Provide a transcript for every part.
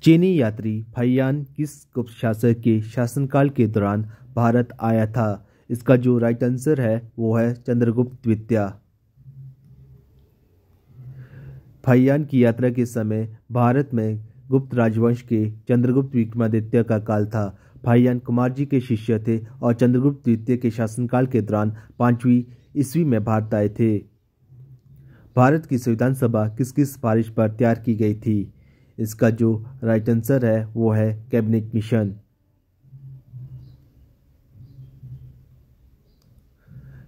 चीनी यात्री फैयान किस गुप्त शासक के शासनकाल के दौरान भारत आया था? इसका जो राइट आंसर है वो है चंद्रगुप्त द्वितीय। फैयान की यात्रा के समय भारत में गुप्त राजवंश के चंद्रगुप्त विक्रमादित्य का काल था। फैयान कुमार जी के शिष्य थे और चंद्रगुप्त द्वितीय के शासनकाल के दौरान 5वीं ईस्वी में भारत आए थे। भारत की संविधान सभा किसकी सिफारिश पर तैयार की गई थी? इसका जो राइट आंसर है वो है कैबिनेट मिशन।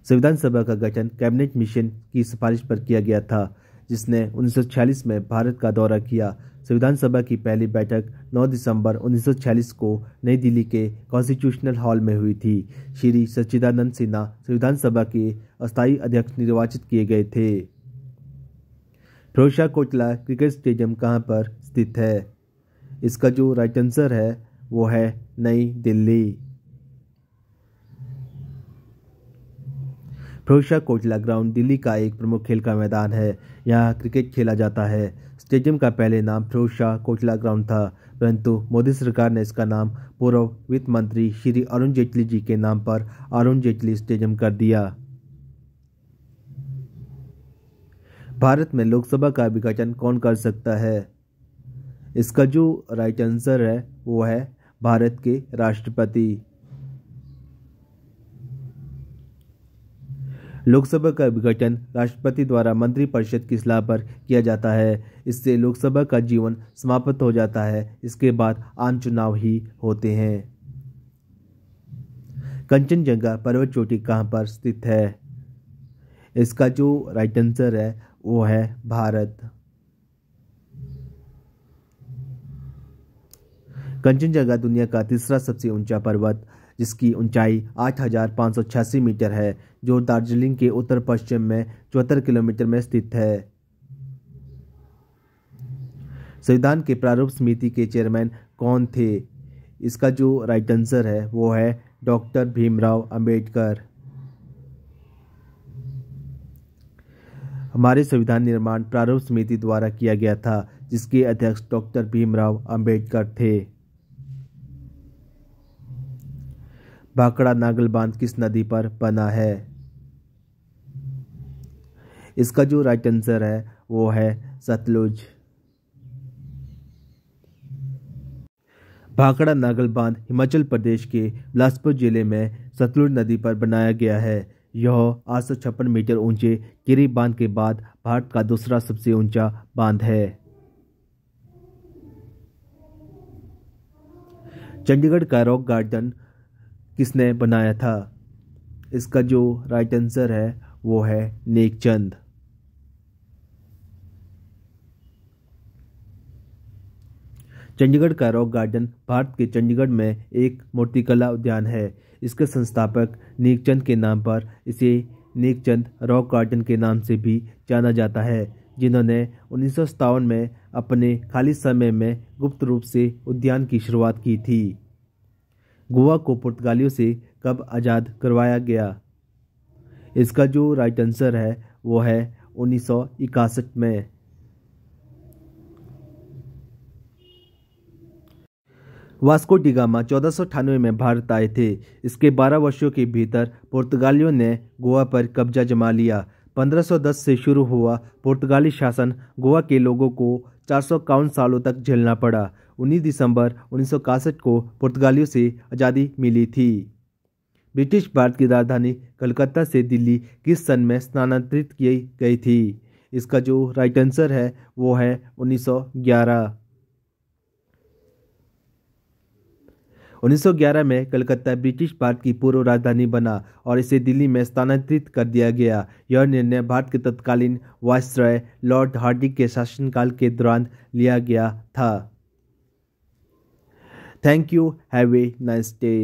संविधान सभा का गठन कैबिनेट मिशन की सिफारिश पर किया गया था, जिसने 1946 में भारत का दौरा किया। संविधान सभा की पहली बैठक 9 दिसंबर 1946 को नई दिल्ली के कॉन्स्टिट्यूशनल हॉल में हुई थी। श्री सच्चिदानंद सिन्हा संविधान सभा के अस्थायी अध्यक्ष निर्वाचित किए गए थे। फिरोजशाह कोटला क्रिकेट स्टेडियम कहाँ पर स्थित है? इसका जो राइट आंसर है वो है नई दिल्ली। फिरोजशाह कोटला ग्राउंड दिल्ली का एक प्रमुख खेल का मैदान है। यहाँ क्रिकेट खेला जाता है। स्टेडियम का पहले नाम फिरोजशाह कोटला ग्राउंड था, परंतु मोदी सरकार ने इसका नाम पूर्व वित्त मंत्री श्री अरुण जेटली जी के नाम पर अरुण जेटली स्टेडियम कर दिया। भारत में लोकसभा का विघटन कौन कर सकता है? इसका जो राइट आंसर है वो है भारत के राष्ट्रपति। लोकसभा का विघटन राष्ट्रपति द्वारा मंत्रिपरिषद की सलाह पर किया जाता है। इससे लोकसभा का जीवन समाप्त हो जाता है। इसके बाद आम चुनाव ही होते हैं। कंचनजंगा पर्वत चोटी कहाँ पर स्थित है? इसका जो राइट आंसर है वो है भारत। कंचनजंगा दुनिया का तीसरा सबसे ऊंचा पर्वत, जिसकी ऊंचाई 8,586 मीटर है, जो दार्जिलिंग के उत्तर पश्चिम में 74 किलोमीटर में स्थित है। संविधान के प्रारूप समिति के चेयरमैन कौन थे? इसका जो राइट आंसर है वो है डॉक्टर भीमराव अंबेडकर। हमारे संविधान निर्माण प्रारूप समिति द्वारा किया गया था, जिसके अध्यक्ष डॉक्टर भीमराव अंबेडकर थे। भाखड़ा नागल बांध किस नदी पर बना है? इसका जो राइट आंसर है वो है सतलुज। भाखड़ा नागल बांध हिमाचल प्रदेश के बिलासपुर जिले में सतलुज नदी पर बनाया गया है। यह 856 मीटर ऊंचे गिरी बांध के बाद भारत का दूसरा सबसे ऊंचा बांध है। चंडीगढ़ का रॉक गार्डन किसने बनाया था? इसका जो राइट आंसर है वो है नेकचंद। चंडीगढ़ का रॉक गार्डन भारत के चंडीगढ़ में एक मूर्तिकला उद्यान है। इसके संस्थापक नेकचंद के नाम पर इसे नेकचंद रॉक गार्डन के नाम से भी जाना जाता है, जिन्होंने 1957 में अपने खाली समय में गुप्त रूप से उद्यान की शुरुआत की थी। गोवा को पुर्तगालियों से कब आज़ाद करवाया गया? इसका जो राइट आंसर है वो है 1961 में। वास्को डी गामा 1498 में भारत आए थे। इसके 12 वर्षों के भीतर पुर्तगालियों ने गोवा पर कब्जा जमा लिया। 1510 से शुरू हुआ पुर्तगाली शासन गोवा के लोगों को 451 सालों तक झेलना पड़ा। 19 दिसंबर 1961 को पुर्तगालियों से आज़ादी मिली थी। ब्रिटिश भारत की राजधानी कलकत्ता से दिल्ली किस सन में स्थानांतरित की गई थी? इसका जो राइट आंसर है वो है 1911। 1911 में कलकत्ता ब्रिटिश भारत की पूर्व राजधानी बना और इसे दिल्ली में स्थानांतरित कर दिया गया। यह निर्णय भारत के तत्कालीन वायसराय लॉर्ड हार्डिंग के शासनकाल के दौरान लिया गया था। Thank you. Have a nice day.